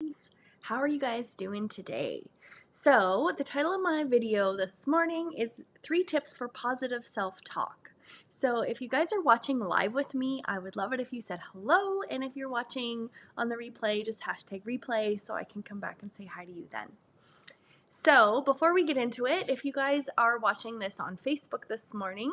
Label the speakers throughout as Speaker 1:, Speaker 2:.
Speaker 1: friends. How are you guys doing today? So, the title of my video this morning is 3 tips for positive self-talk. So, if you guys are watching live with me, I would love it if you said hello, and if you're watching on the replay, just hashtag replay so I can come back and say hi to you then. So, before we get into it, if you guys are watching this on Facebook this morning,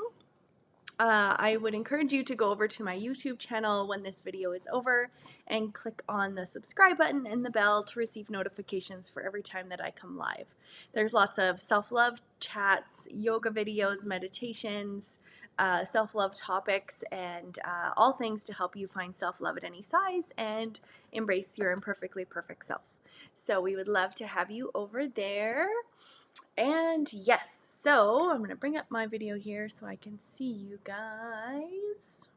Speaker 1: I would encourage you to go over to my YouTube channel when this video is over and click on the subscribe button and the bell to receive notifications for every time that I come live. There's lots of self-love chats, yoga videos, meditations, self-love topics, and all things to help you find self-love at any size and embrace your imperfectly perfect self. So we would love to have you over there. And yes, so I'm going to bring up my video here so I can see you guys.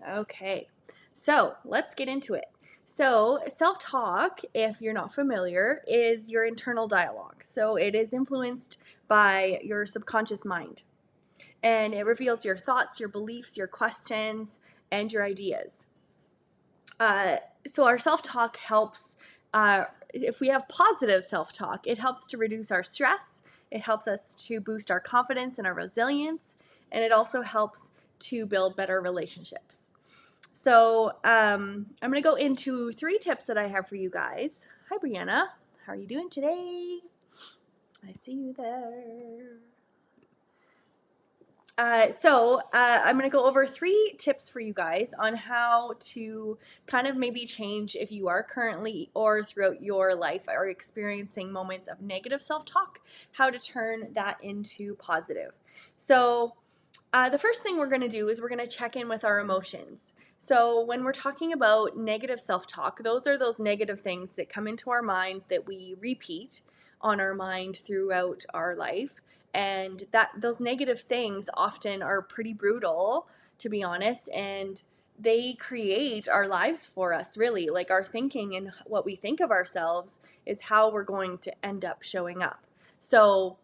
Speaker 1: Okay, so let's get into it. So self-talk, if you're not familiar, is your internal dialogue. So it is influenced by your subconscious mind. And it reveals your thoughts, your beliefs, your questions, and your ideas. So our self-talk helps, if we have positive self-talk, it helps to reduce our stress, it helps us to boost our confidence and our resilience, and it also helps to build better relationships. So I'm going to go into 3 tips that I have for you guys. Hi, Brianna. How are you doing today? I see you there. I'm going to go over 3 tips for you guys on how to kind of maybe change if you are currently or throughout your life are experiencing moments of negative self-talk, how to turn that into positive. So the first thing we're going to do is we're going to check in with our emotions. So when we're talking about negative self-talk, those are those negative things that come into our mind that we repeat on our mind throughout our life. And that those negative things often are pretty brutal, to be honest, and they create our lives for us, really. Like our thinking and what we think of ourselves is how we're going to end up showing up. So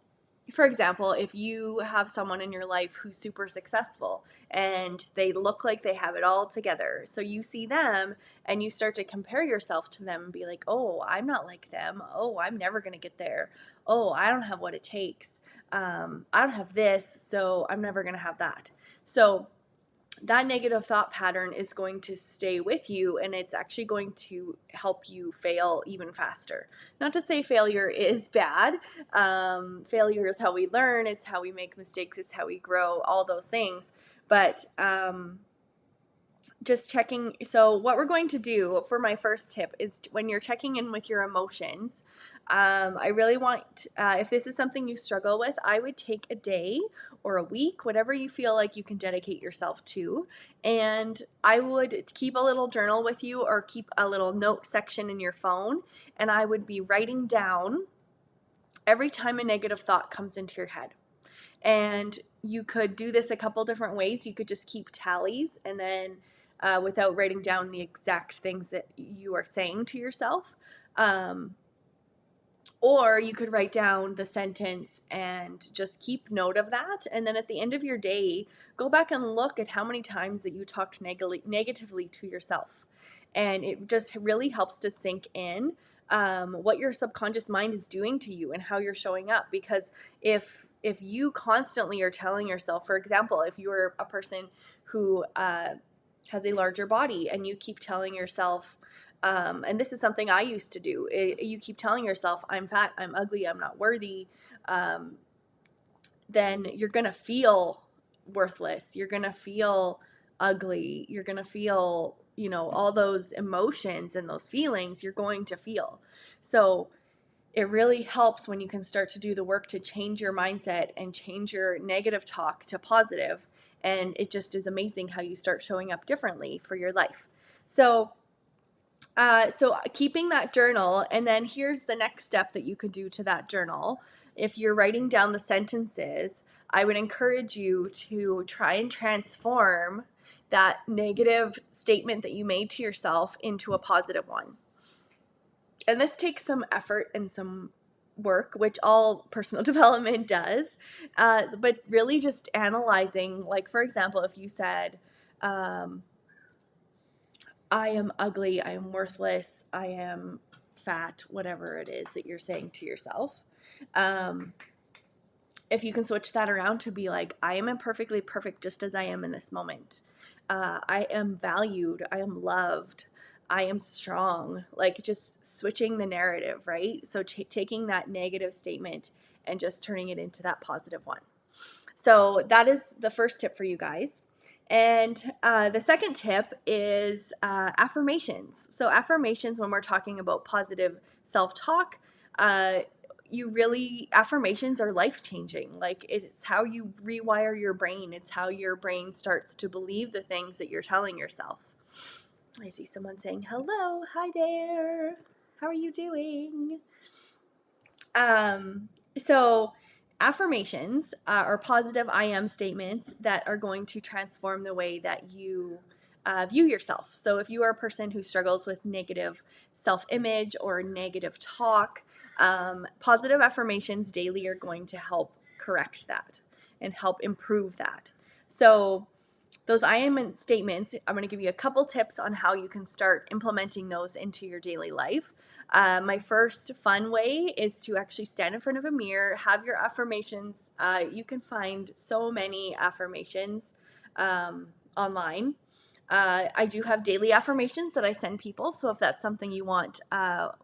Speaker 1: for example, if you have someone in your life who's super successful and they look like they have it all together, so you see them and you start to compare yourself to them and be like, oh, I'm not like them. Oh, I'm never going to get there. Oh, I don't have what it takes. I don't have this, so I'm never going to have that. So that negative thought pattern is going to stay with you, and it's actually going to help you fail even faster. Not to say failure is bad. Failure is how we learn, it's how we make mistakes, it's how we grow, all those things. But just checking. So what we're going to do for my first tip is when you're checking in with your emotions, I really want, if this is something you struggle with, I would take a day or a week, whatever you feel like you can dedicate yourself to, and I would keep a little journal with you or keep a little note section in your phone, and I would be writing down every time a negative thought comes into your head. And you could do this a couple different ways. You could just keep tallies and then without writing down the exact things that you are saying to yourself. Or you could write down the sentence and just keep note of that. And then at the end of your day, go back and look at how many times that you talked negatively to yourself. And it just really helps to sink in what your subconscious mind is doing to you and how you're showing up. Because if you constantly are telling yourself, for example, if you're a person who has a larger body and you keep telling yourself, and this is something I used to do. You keep telling yourself, I'm fat, I'm ugly, I'm not worthy. Then you're going to feel worthless. You're going to feel ugly. You're going to feel, all those emotions and those feelings you're going to feel. So it really helps when you can start to do the work to change your mindset and change your negative talk to positive. And it just is amazing how you start showing up differently for your life. So keeping that journal, and then here's the next step that you could do to that journal. If you're writing down the sentences, I would encourage you to try and transform that negative statement that you made to yourself into a positive one. And this takes some effort and some work, which all personal development does, but really just analyzing, like, for example, if you said, I am ugly, I am worthless, I am fat, whatever it is that you're saying to yourself. Um, if you can switch that around to be like, I am imperfectly perfect just as I am in this moment. I am valued, I am loved, I am strong. Like just switching the narrative, right? So taking that negative statement and just turning it into that positive one. So that is the first tip for you guys. And the second tip is affirmations. So, affirmations, when we're talking about positive self talk, affirmations are life changing. Like, it's how you rewire your brain, it's how your brain starts to believe the things that you're telling yourself. I see someone saying, hello, hi there, how are you doing? So affirmations are positive I am statements that are going to transform the way that you view yourself. So if you are a person who struggles with negative self-image or negative talk, positive affirmations daily are going to help correct that and help improve that. So those I am statements, I'm going to give you a couple tips on how you can start implementing those into your daily life. My first fun way is to actually stand in front of a mirror, have your affirmations. You can find so many affirmations online. I do have daily affirmations that I send people. So if that's something you want,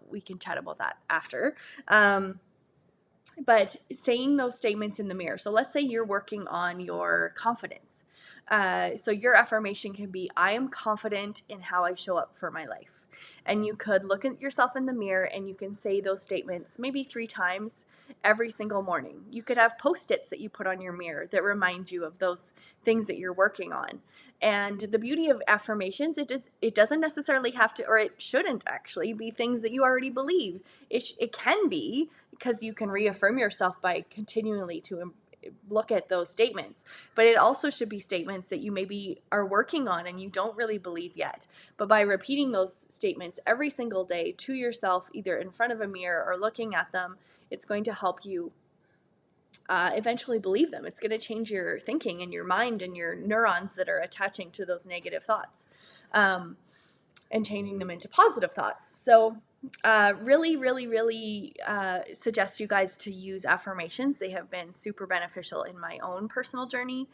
Speaker 1: we can chat about that after. But saying those statements in the mirror. So let's say you're working on your confidence. So your affirmation can be, I am confident in how I show up for my life. And you could look at yourself in the mirror and you can say those statements maybe 3 times every single morning. You could have post-its that you put on your mirror that remind you of those things that you're working on. And the beauty of affirmations, it doesn't necessarily have to, or it shouldn't actually be things that you already believe. It can be, because you can reaffirm yourself by continually to look at those statements. But it also should be statements that you maybe are working on and you don't really believe yet. But by repeating those statements every single day to yourself, either in front of a mirror or looking at them, it's going to help you eventually believe them. It's going to change your thinking and your mind and your neurons that are attaching to those negative thoughts, and changing them into positive thoughts. So really suggest you guys to use affirmations. They have been super beneficial in my own personal journey.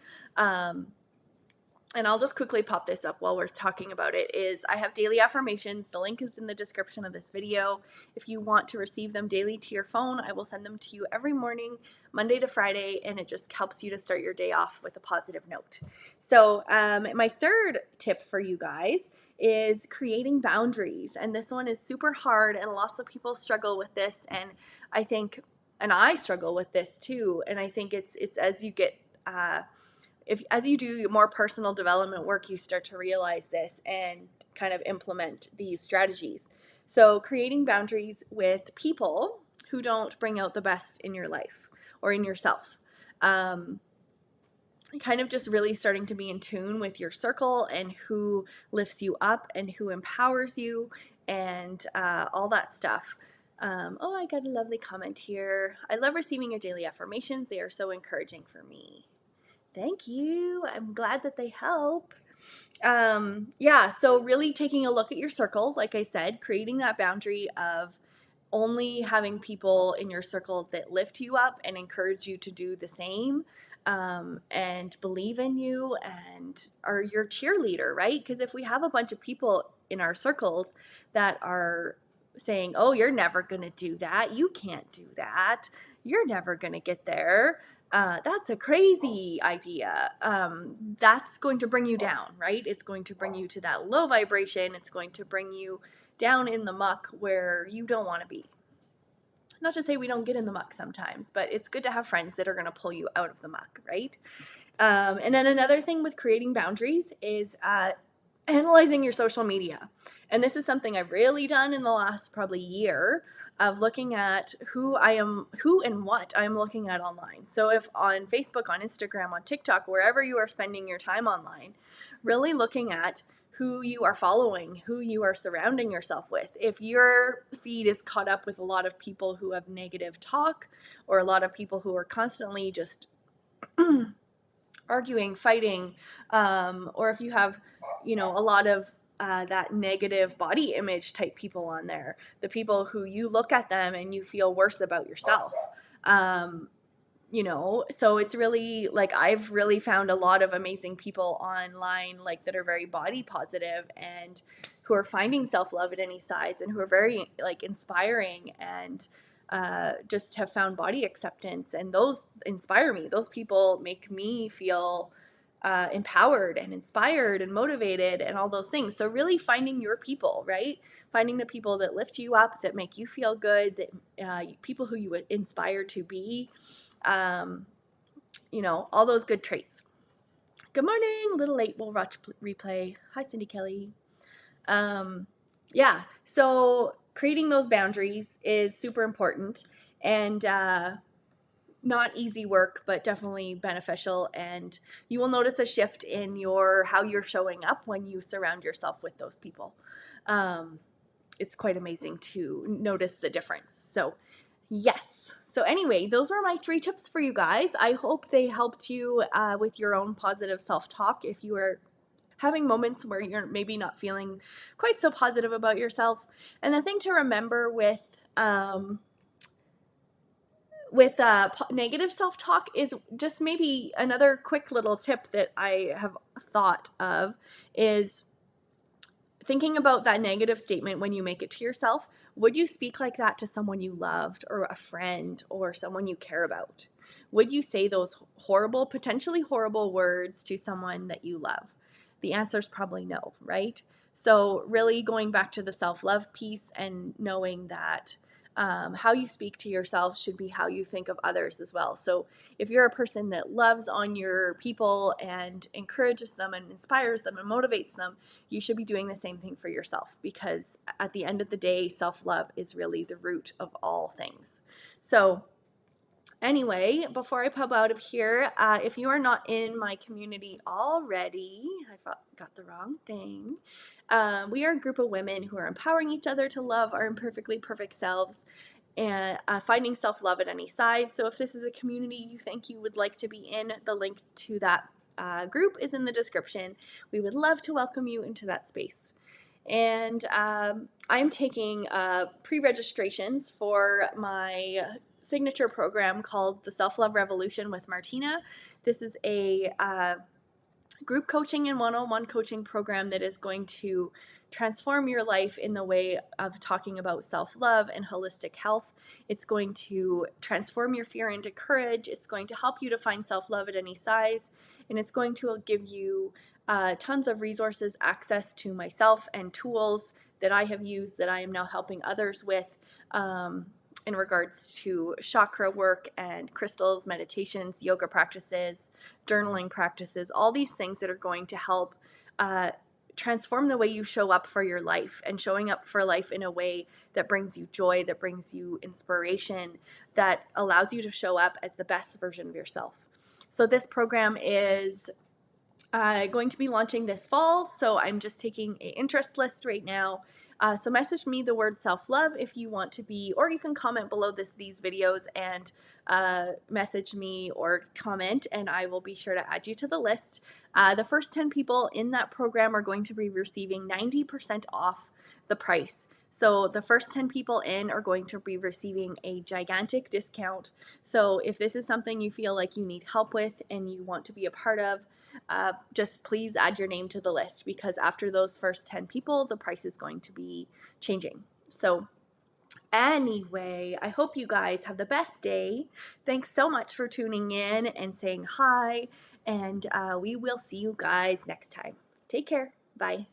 Speaker 1: And I'll just quickly pop this up while we're talking about it, is I have daily affirmations. The link is in the description of this video. If you want to receive them daily to your phone, I will send them to you every morning, Monday to Friday, and it just helps you to start your day off with a positive note. So my third tip for you guys is creating boundaries. And this one is super hard, and lots of people struggle with this. And I struggle with this too. And I think it's as you get, as you do more personal development work, you start to realize this and kind of implement these strategies. So creating boundaries with people who don't bring out the best in your life or in yourself. Kind of just really starting to be in tune with your circle and who lifts you up and who empowers you, and all that stuff. Oh, I got a lovely comment here. I love receiving your daily affirmations. They are so encouraging for me. Thank you. I'm glad that they help. Yeah, so really taking a look at your circle, like I said, creating that boundary of only having people in your circle that lift you up and encourage you to do the same, and believe in you and are your cheerleader, right? Because if we have a bunch of people in our circles that are saying, oh, you're never going to do that, you can't do that, you're never going to get there, that's a crazy idea. That's going to bring you down, right? It's going to bring you to that low vibration. It's going to bring you down in the muck where you don't want to be. Not to say we don't get in the muck sometimes, but it's good to have friends that are going to pull you out of the muck, right? And then another thing with creating boundaries is analyzing your social media. And this is something I've really done in the last probably year, of looking at who and what I'm looking at online. So if on Facebook, on Instagram, on TikTok, wherever you are spending your time online, really looking at who you are following, who you are surrounding yourself with. If your feed is caught up with a lot of people who have negative talk, or a lot of people who are constantly just arguing, fighting, or if you have, a lot of that negative body image type people on there, the people who you look at them and you feel worse about yourself. Um, so it's really like I've really found a lot of amazing people online, like that are very body positive and who are finding self-love at any size and who are very like inspiring and just have found body acceptance, and those inspire me. Those people make me feel empowered and inspired and motivated and all those things. So really finding your people, right? Finding the people that lift you up, that make you feel good, that people who you inspire to be, um, all those good traits. Good morning, a little late, we'll watch replay. Hi, Cindy Kelly. Yeah, so creating those boundaries is super important, and not easy work, but definitely beneficial. And you will notice a shift in how you're showing up when you surround yourself with those people. It's quite amazing to notice the difference. So yes. So anyway, those were my 3 tips for you guys. I hope they helped you with your own positive self-talk. If you are having moments where you're maybe not feeling quite so positive about yourself. And the thing to remember with negative self-talk is just maybe another quick little tip that I have thought of is thinking about that negative statement when you make it to yourself. Would you speak like that to someone you loved or a friend or someone you care about? Would you say those horrible, potentially horrible words to someone that you love? The answer is probably no, right? So really going back to the self-love piece and knowing that how you speak to yourself should be how you think of others as well. So if you're a person that loves on your people and encourages them and inspires them and motivates them, you should be doing the same thing for yourself, because at the end of the day, self-love is really the root of all things. So anyway, before I pop out of here, if you are not in my community already, I got the wrong thing. We are a group of women who are empowering each other to love our imperfectly perfect selves and finding self-love at any size. So if this is a community you think you would like to be in, the link to that group is in the description. We would love to welcome you into that space. And I'm taking pre-registrations for my signature program called the Self-Love Revolution with Martina. This is a group coaching and one-on-one coaching program that is going to transform your life in the way of talking about self-love and holistic health. It's going to transform your fear into courage. It's going to help you to find self-love at any size, and it's going to give you tons of resources, access to myself, and tools that I have used that I am now helping others with in regards to chakra work and crystals, meditations, yoga practices, journaling practices, all these things that are going to help transform the way you show up for your life, and showing up for life in a way that brings you joy, that brings you inspiration, that allows you to show up as the best version of yourself. So this program is going to be launching this fall, so I'm just taking an interest list right now. So message me the word self-love if you want to be, or you can comment below these videos and message me or comment, and I will be sure to add you to the list. The first 10 people in that program are going to be receiving 90% off the price. So the first 10 people in are going to be receiving a gigantic discount. So if this is something you feel like you need help with and you want to be a part of, just please add your name to the list, because after those first 10 people, the price is going to be changing. So anyway, I hope you guys have the best day. Thanks so much for tuning in and saying hi, and we will see you guys next time. Take care. Bye.